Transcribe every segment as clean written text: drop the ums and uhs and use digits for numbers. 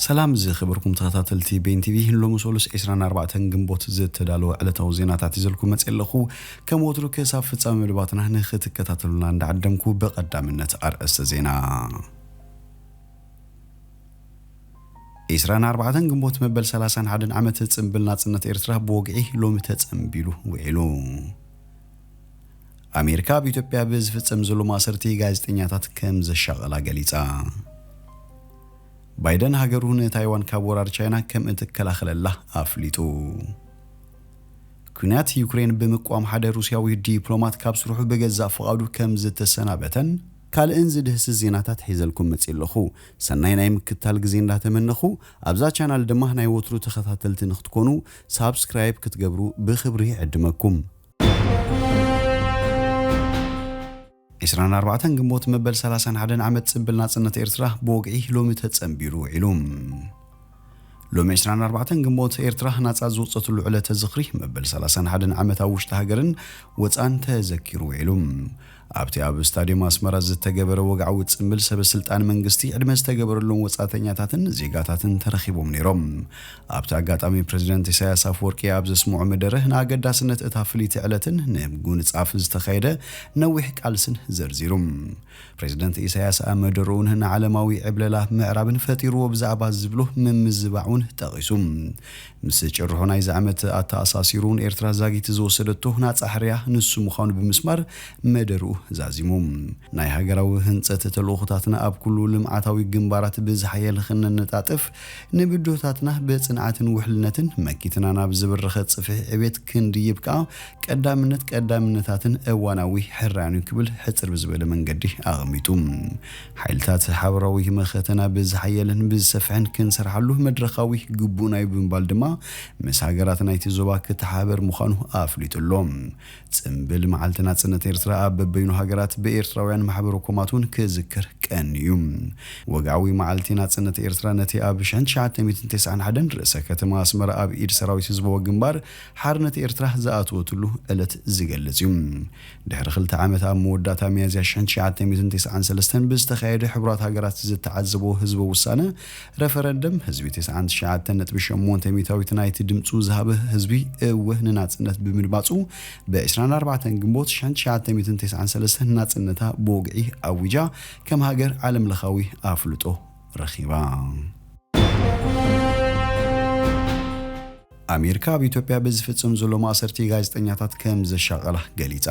سلام زي خبركم تخاتلتي بين تيفي لو مسولس 24 ግንቦት ዝተዳለው ዕለታው ዜናታት ይዘልኩም መጽለኹ ከሞትሩ ከሳፍ ፍጻሜ ልባትና ንኽትከታተሉና እንዳዓደምኩ በቀዳምነት አርእስተ ዜና 24 ግንቦት መበል 31 ዓመት ጽምብል ናጽነት ኤርትራ በወግዒ ሎሚ ተጸምቢሉ ወይሉ አሜሪካ በኢትዮጵያ በዝፍጸም ዘሎ ማሰርቲ ጋዜጠኛታት ከም ዘሻቀላ ገሊጻ ባይደን ሀገሩን ታይዋን ካብወራር ቻይና ከም እትከላኸለላ አፍሊጡ ኩናት ዩክሬን በመቋም ሓደ ሩሲያዊ ዲፕሎማት ካብ ስሩሑ በገዛ ፈቃዱ ከም ዝተሰናበተን ካልእን ዝድህስ ዜናታት ሒዘልኩም መጽለኹ ሰናይ ናይ ምክታል ግዜ እንዳተመነኹ አብዛ ቻናል ድማ ናይ ወትሩ ተኸታተልቲ ንኽትኮኑ ሳብስክራይብ ክትገብሩ ብኽብሪ ዕድመኩም 24 ግንቦት መበል 31 ዓመት ጽምብል ናጽነት ኤርትራ በወግዒ ሎሚ ተጸምቢሉ ዒሉም ሎሚ 24 ግንቦት ኤርትራ ናጻ ዝወጸትሉ ዕለተ ዝኽሪ መበል 31 ዓመት ውሽጢ ሃገርን ወጻን ተዘኪሩ ዒሉም ኣብቲ ኣብ ስታዲየም አስመራ ዝተገበረ ወግዓዊ ጽምብል ሰበስልጣን መንግስቲ ዕድመ ዝተገበረሎም ወጻተኛታትን ዜጋታትን ተረኺቦም ነይሮም ኣብቲ አጋጣሚ ፕሬዝዳንት ኢሳያስ አፈወርቂ ኣብ ዘስምዑ መደረ ንኣገዳስነት እታ ፍሊት ዕለትን ንጉን ጻፍ ዝተኻየደ ነዊሕ ቃልስን ዘርዚሩም ፕሬዝዳንት ኢሳያስ ኣመደሩን ንዓለማዊ ዕብለላ ምዕራብን ፈጢርዎ ብዛዕባ ዝብሎ ምምዝባዑን ጠቂሱም ምስ ጭርሖ ናይ ዘዓመት ኣተኣሳሲሩን ኤርትራ ዛጊት ዝወሰደቶ ናጻሕርያ ንሱ ምዃኑ ብምስማር መደሩ ዛዚሙም ናይ ሃገራዊ ህንጸት ተልእኾታትና ኣብ ኩሉ ልምዓታዊ ግንባራት ብዝሓየለ ክነነጣጥፍ ንብዶታትና በጽንዓትን ውሕልነትን መኪትና ናብ ዝበረኸ ጽፍሕ ዕቤት ክንድይብካ ቀዳምነታትን እዋናዊ ሕራኒ ክብል ሕጽር ብዝበለ መንገዲ ኣቕሚጡ ሓይልታት ሓበራዊ መኸተና ብዝሓየለን ብዝሰፍሕን ክንሰርሓሉ መድረኻዊ ግቡእ ናይ ብምባል ድማ ምስ ሃገራት ናይቲ ዞባ ክትሓበር ምዃኑ ኣፍሊጡሎም ጽምብል መዓልቲ ናጽነት ኤርትራ ኣብ በበይኑ ሃገራት በኤርትራውያን ማሕበረ ኮማቱን ክዝክር ቀንዩ ወግዓዊ መዓልቲ ናጽነት ኤርትራ ነቲ ኣብ 1991 ርእሰ ከተማ አስመራ ኣብ ኢድ ሰራዊት ህዝባዊ ግንባር ሓርነት ኤርትራ ዝኣተወትሉ ዕለት ዝገልጽ እዩ ድሕሪ 2 ዓመት ኣብ መወዳእታ ሚያዝያ 1993 ብዝተኻየደ ሕብራት ሃገራት ዝተዓዘቦ ህዝበ ውሳነ ረፈረንደም ህዝቢ 99.8 ሚታዊት ናይቲ ድምጹ ዝሃበ ህዝቢ እወህ ንናጽነት ብምድባጹ በ24 ግንቦት 1993 ናጽነታ በወግዒ ኣዊጃ ከም ሃገር ዓለም ለኻዊ ኣፍልጦ ረኺባ አሜሪካ በኢትዮጵያ በዝፍጸም ዘሎ ማሰርቲ ጋዜጠኛታት ከም ዘሻቀላ ገሊጻ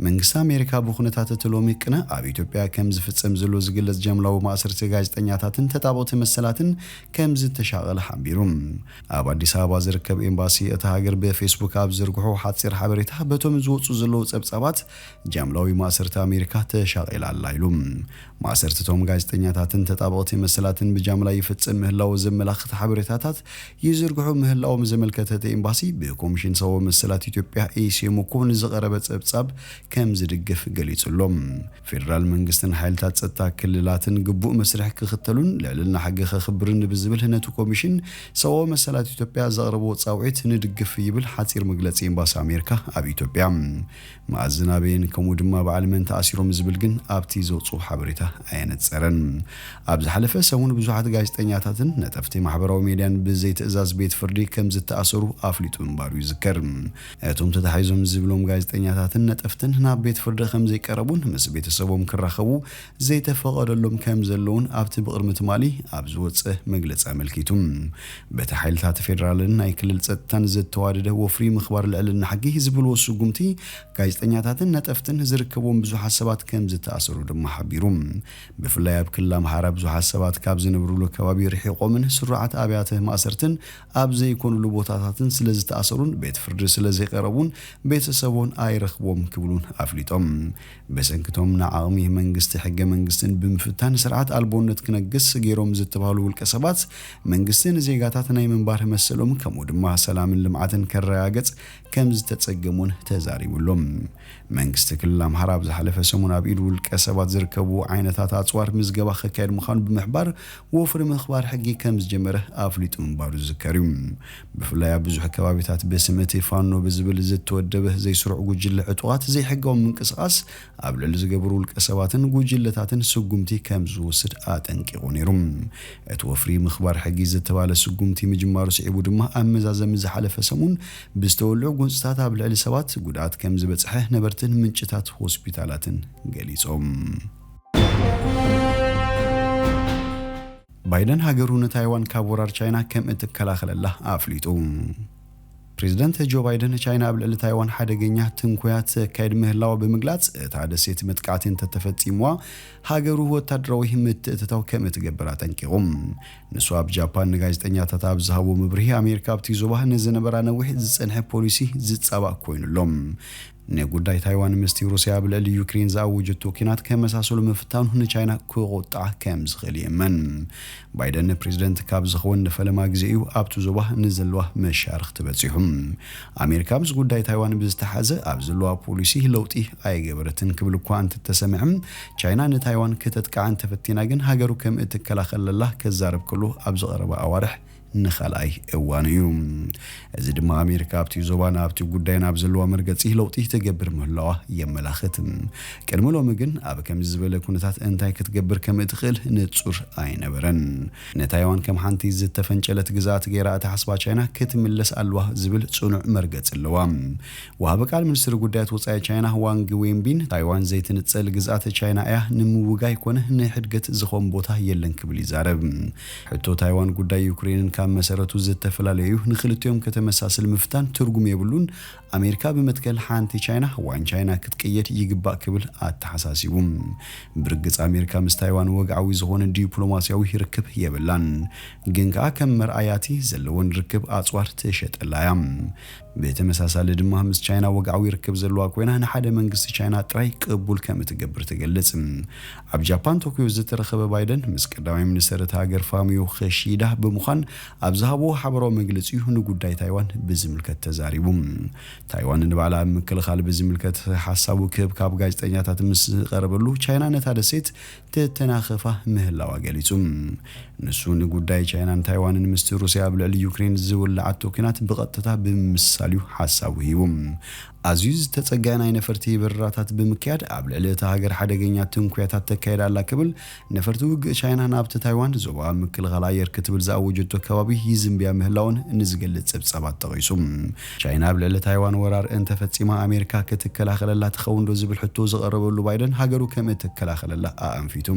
መንግስት አሜሪካ በኹነታት ተሎሚ ቅነ ኣብ ኢትዮጵያ ከም ዝፍጸም ዘሎ ዝግለጽ ጀምላዊ ማሰርቲ ጋዜጠኛታትን ተጣበቕቲ መሰላትን ከም ዝተሻቀለ ሓቢሩም ኣብ አዲስ አበባ ዝርከብ ኤምባሲ እታ ሃገር በፌስቡክ ኣብ ዝርግሑ ሓጺር ሓበሬታ በቶም ዝወጹ ዘለው ጸብጻባት ጀምላዊ ማሰርቲ አሜሪካ ተሻቀላላ ኢሉም ማሰርትቶም ጋዜጠኛታትን ተጣበቕቲ መሰላትን በጀምላ ይፍጸም ምህላው ዘመላኽት ሓበሬታታት ይዝርግሑ ምህላው ዘመልከተ ኤምባሲ በኮሚሽን ሰው መሰላት ኢትዮጵያ ኤሲኤምኮን ዝቀረበ ጸብጻብ ከም ዝድግፍ ገሊጹሎም ፌደራል መንግስትን ሓይልታት ጸጥታ ክልላትን ግቡእ መስርሕ ክኽተሉን ልዕልና ሓገ ክኽብርን ብዝብል ነቱ ኮሚሽን ሰው መሰላት ኢትዮጵያ ዘቅረቦ ጻውዒት ንድግፍ ይብል ሓጺር መግለጺ ኤምባሲ አሜሪካ ኣብ ኢትዮጵያ ማዕዝናቤን ከሙ ድማ በዓልመን ተኣሲሮም ዝብል ግን ኣብቲ ዘውጹ ሓበሬታ ኣየነጸረን ኣብ ዝሓለፈ ሰሙን ብዙሓት ጋዜጠኛታትን ነጠፍቲ ማሕበራዊ ሚድያን ብዘይ ትእዛዝ ቤት ፍርዲ ከም ዝተኣሰሩ ኣፍሊጡ ምባሩ ይዝከር እቶም ተታሒዞም ዝብሎም ጋዜጠኛታትን ነጠፍትን ናብ ቤት ፍርዲ ከም ዘይቀረቡን ምስ ቤተሰቦም ክራኸቡ ዘይተፈቀደሎም ከም ዘለውን ኣብቲ ብቅድሚ ትማሊ ኣብ ዝወጽእ መግለጺ ኣመልኪቱ በቲ ሓይልታት ፌደራልን ናይ ክልል ጸጥታን ዝተዋደደ ወፍሪ ምኽባር ልዕልና ሓጊ ዝብልዎ ስጉምቲ ጋዜጠኛታትን ነጠፍትን ዝርከቦም ብዙሓት ሰባት ከም ዝተኣሰሩ ድማ ሓቢሩ ብፍላይ ኣብ ክልል ኣምሓራ ብዙሓት ሰባት ካብ ዝነብሩሉ ከባቢ ርሒቆምን ስሩዓት ኣብያተ ማሰርትን ኣብ ዘይኮኑሉ ቦታታትን ስለ ዝተኣሰሩን ቤት ፍርዲ ስለ ዘይቀረቡን ቤተሰቦን ኣይረኽቦም ክብሉን ኣፍሊጦም በሰንክቶም ንዓቕሚ መንግስቲ ሕገ መንግስትን ብምፍታን ስርዓት ኣልቦነት ክነግስ ገይሮም ዝተባሃሉ ውልቀ ሰባት መንግስትን ዜጋታት ናይ መንባር መሰሎም ከምኡ ድማ ሰላምን ልምዓትን ከረጋገጽ ከም ዝተጸገሙን ተዛሪቡሎም መንግስቲ ክልል ኣምሓራ ኣብ ዝሓለፈ ሰሙን ኣብ ኢድ ውልቀ ሰባት ዝርከቡ ዓይነታት ኣጽዋር ምዝገባ ክካየድ ምዃኑ ብምሕባር ወፍሪ ምኽባር ሕጊ ከም ዝጀመረ ኣፍሊጡ ምንባሩ ዝዝከር እዩ ብፍላይ ኣብ ብዙሕ ከባቢታት በስመቲ ፋኖ ብዝብል ዝተወደበ ዘይስሩዕ ጉጅለ ዕጡቓት ዘይሕጋዊ ዘይሕጋዊ ምንቅስቃስ ኣብ ልዕሊ ዝገብሩ ውልቀሰባትን ጉጅለታትን ስጉምቲ ከም ዝወስድ ኣጠንቂቑ ነይሩ እቲ ወፍሪ ምኽባር ሕጊ ዝተባለ ስጉምቲ ምጅማሩ ስዒቡ ድማ ኣመዛዘሚ ዝሓለፈ ሰሙን ብዝተወልዑ ጉንፅታት ኣብ ልዕሊ ሰባት ጉድኣት ከም ዝበፅሐ ነበርትን ምንጭታት ሆስፒታላትን ገሊጾም ባይደን ሃገሩ ንታይዋን ካብ ወራር ቻይና ከም እትከላኸለላ ኣፍሊጡ ፕሬዝዳንት ጆ ባይደን ቻይና ኣብ ልዕሊ ታይዋን ሓደገኛ ትንኩያት ካይድ ምህላዋ ብምግላጽ እታ ደሴት መጥቃዕትን ተተፈጺምዋ ሃገሩ ወታደራዊ ምትእትታው ከም እትገብር ኣጠንቂቖም ንሱ ኣብ ጃፓን ንጋዜጠኛታት ኣብ ዝሃቦ መብርሂ ኣሜሪካ ኣብቲ ዞባ ንዝነበራ ነዊሕ ዝጸንሐ ፖሊሲ ዝጸባእ ኮይኑሎም ንጉዳይ ታይዋን ምስቲ ሩስያ ኣብ ልዕሊ ዩክሬን ዝኣወጀቶ ኩናት ከመሳሰሉ ምፍታኑ ንቻይና ክቆጣዕ ከም ዝኽእል የመን ባይደን ፕሬዝዳንት ካብ ዝኸውን ንፈለማ ግዜ እዩ ኣብቲ ዞባ ንዘለዋ መሻርክ ትበፂሑም ኣሜሪካ ምስ ጉዳይ ታይዋን ብዝተሓዘ ኣብ ዘለዋ ፖሊሲ ለውጢ ኣይገበረትን ክብል እኳ እንተተሰሚዕም ቻይና ንታይዋን ከተጥቃዕን ተፈቲና ግን ሃገሩ ከም እትከላኸለላ ከዛረብ ከሎ ኣብ ዝቐረበ ኣዋርሕ ንኻልኣይ እዋን እዩ እዚ ድማ ኣሜሪካ ኣብቲ ዞባን ኣብቲ ጉዳይን ኣብ ዘለዋ መርገፂ ለውጢ ትገብር ምህላዋ የመላኽት ቅድሚ ሎሚ ግን ኣብ ከምዚ ዝበለ ኩነታት እንታይ ክትገብር ከም እትኽእል ንጹር ኣይነበረን ንታይዋን ከም ሓንቲ ዝተፈንጨለት ግዛት ገይራ እተሓስባ ቻይና ክትምለስ ኣልዋ ዝብል ጽኑዕ መርገፂ ኣለዋ ወሃቢ ቃል ሚኒስትር ጉዳያት ወጻኢ ቻይና ዋንግ ዌንቢን ታይዋን ዘይትንጸል ግዛት ቻይና እያ ንምውጋይ ኮነ ንሕድገት ዝኾን ቦታ የለን ክብል ይዛረብ ሕቶ ታይዋን ጉዳይ ዩክሬንን መሰረቱ ዝተፈላለዩ ንኽልቲኦም ከተመሳሰል ምፍታን ትርጉም የብሉን ኣሜሪካ በመትከል ሓንቲ ቻይና ዋን ቻይና ክትቀየድ ይግባእ ክብል ኣተሓሳሲቡ ብርግጽ ኣሜሪካ ምስ ታይዋን ወግዓዊ ዝኾነ ዲፕሎማሲያዊ ርክብ የብላን ግን ከዓ ከም መርኣያቲ ዘለዎን ርክብ ኣጽዋር ተሸጠላያ በተመሳሳለ ድማ ምስ ቻይና ወግዓዊ ርክብ ዘለዋ ኮይና ንሓደ መንግስቲ ቻይና ጥራይ ቅቡል ከም እትገብር ትገልጽ ኣብ ጃፓን ቶኪዮ ዝተረኸበ ባይደን ምስ ቀዳማይ ሚኒስትር ሃገር ፋሚዮ ኪሺዳ ብምዃን ኣብ ዝሃቦ ሓበራዊ መግለጺ ንጉዳይ ታይዋን ብዝምልከት ተዛሪቡ ታይዋን ንባዕላ ምክልኻል ብዝምልከት ሓሳቡ ክብ ካብ ጋዜጠኛታት ምስ ቀረበሉ ቻይና ነታ ደሴት ተተናኸፋ ምህላዋ ገሊጹ ንሱ ንጉዳይ ቻይናን ታይዋንን ምስ ሩስያ ኣብ ልዕሊ ዩክሬን ዝውልዓቶ ኩናት ብቐጥታ ብምሳልዩ ሓሳቡ ሂቡ ኣዝዩ ዝተጸጋና ነፈርቲ በረራታት ብምክያድ ኣብ ልዕሊ እታ ሃገር ሓደገኛ ትንኩያታት ተካይዳላ ክብል ነፈርቲ ውግእ ቻይና ናብቲ ታይዋን ዞባ ምክልኻል ኣየር ክትብል ዝኣወጀቶ ከባቢ ይዝምብያ ምህላውን ንዝገልጽ ፀብጻባት ተቐይሱ ቻይና ኣብ ልዕሊ ታይዋን ወራር እንተፈጺማ ኣሜሪካ ክትከላኸለላ ትኸውን ዶ ዝብል ሕቶ ዝቐረበሉ ባይደን ሃገሩ ከም እትከላኸለላ ኣንፊቱ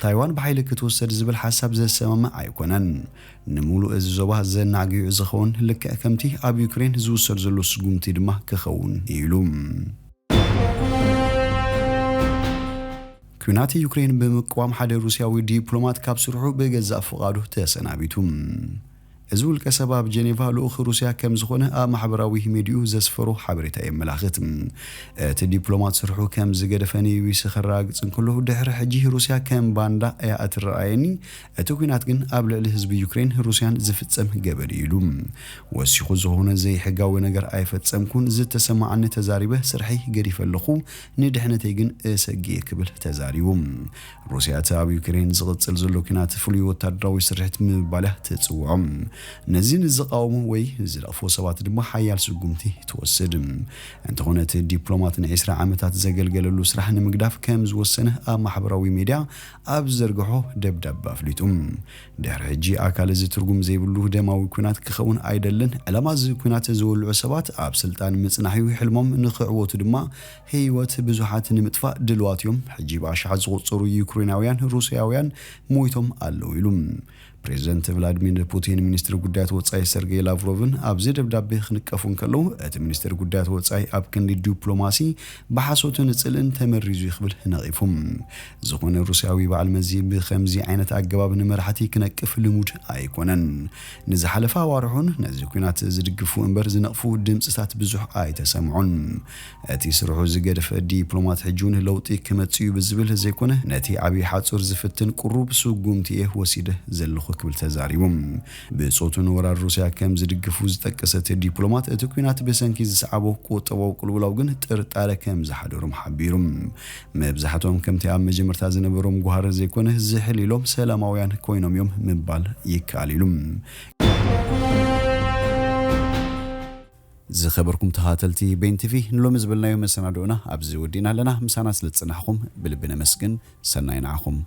ታይዋን ብሓይሊ ክትወሰድ ዝብል ሓሳብ ዘሰማማ ኣይኮነን ንሙሉእ እዚ ዞባ ዘናግዩ ዝኸውን ልክዕ ከምቲ ኣብ ዩክሬን ዝውሰድ ዘሎ ስጉምቲ ድማ ክኸውን ኢሉ ኩናት ዩክሬን ብምቅዋም ሓደ ሩስያዊ ዲፕሎማት ካብ ስርሑ በገዛእ ፍቓዱ ተሰናቢቱ እዚ ውልቀ ሰብ ኣብ ጀኔቫ ልኡኽ ሩስያ ከም ዝኾነ ኣብ ማሕበራዊ ሚድያ ዘስፈሮ ሓበሬታ የመላኽት እቲ ዲፕሎማት ስርሑ ከም ዝገደፈኒ ይስኸራግጽ እንከሎ ድሕሪ ሕጂ ሩስያ ከም ባንዳ እያ እትረኣየኒ እቲ ኩናት ግን ኣብ ልዕሊ ህዝቢ ዩክሬን ሩስያን ዝፍጸም ገበን ኢሉ ወሲኹ ዝኾነ ዘይሕጋዊ ነገር ኣይፈጸምኩን ዝተሰማዓኒ ተዛሪበ ስርሐይ ገዲፈ ኣለኹ ንድሕነተይ ግን እሰጊየ ክብል ተዛሪቡ ሩስያ ኣብ ዩክሬን ዝቕጽል ዘሎ ኩናት ፍሉይ ወታደራዊ ስርሕት ምባልያ ትጽውዖም ነዚን ዝቃወሙ ወይ ዝለቕፎ ሰባት ድማ ሓያል ስጉምቲ ትወስድ እንተኾነ እቲ ዲፕሎማት ን20 ዓመታት ዘገልገለሉ ስራሕ ንምግዳፍ ከም ዝወሰነ ኣብ ማሕበራዊ ሚድያ ኣብ ዘርግሖ ደብዳቤ ኣፍሊጡ ድሕሪ ሕጂ ኣካል እዚ ትርጉም ዘይብሉ ደማዊ ኩናት ክኸውን ኣይደለን ዕላማ እዚ ኩናት ዝወልዑ ሰባት ኣብ ስልጣን ምጽናሕ ሕልሞም ንኽዕወቱ ድማ ህይወት ብዙሓት ንምጥፋእ ድልዋት እዮም ሕጂ ብኣሽሓት ዝቑጸሩ ዩክሬናውያን ሩስያውያን ሞይቶም ኣለው ኢሉ ፕሬዝዳንት ቭላድሚር ፑቲን ሚኒስትር ጉዳያት ወጻኢ ሰርጌይ ላቭሮቭን ኣብዚ ደብዳቤ ክንቀፉን ከለው እቲ ሚኒስትር ጉዳያት ወጻኢ ኣብ ክንዲ ዲፕሎማሲ ብሓሶትን ጽልን ተመሪዙ ይኽብል ነቒፉም ዝኾነ ሩስያዊ በዓል መዚ ብከምዚ ዓይነት ኣገባብ ንመራሕቲ ክነቅፍ ልሙድ ኣይኮነን ንዝሓለፈ ኣዋርሑን ነዚ ኩናት ዝድግፉ እምበር ዝነቕፉ ድምፅታት ብዙሕ ኣይተሰምዑን እቲ ስርሑ ዝገደፈ ዲፕሎማት ሕጂውን ለውጢ ክመጽኡ ብዝብል ዘይኮነ ነቲ ዓብዪ ሓጹር ዝፍትን ቁሩብ ስጉምቲ ወሲደ ዘለኹ ክብል ተዛሪቦም ብጾቱን ወራር ሩስያ ከም ዝድግፉ ዝጠቀሰት ዲፕሎማት እቲ ኩናት ብሰንኪ ዝሰዓቦ ቁጠባው ቁልውላው ግን ጥርጣረ ከም ዝሓደሮም ሓቢሮም መብዛሕቶም ከምቲ ኣብ መጀመርታ ዝነበሮም ጓሃር ዘይኮነ ዝሕሊሎም ሰላማውያን ኮይኖም እዮም ምባል ይከኣል ኢሉ ዝኸበርኩም ተኸታተልቲ ቤን ቲቪ ንሎሚ ዝብልናዮ መሰናዶና ኣብዚ ወዲና ኣለና ምሳና ስለጽናሕኩም ብልብነ መስግን ሰናይ ንዓኹም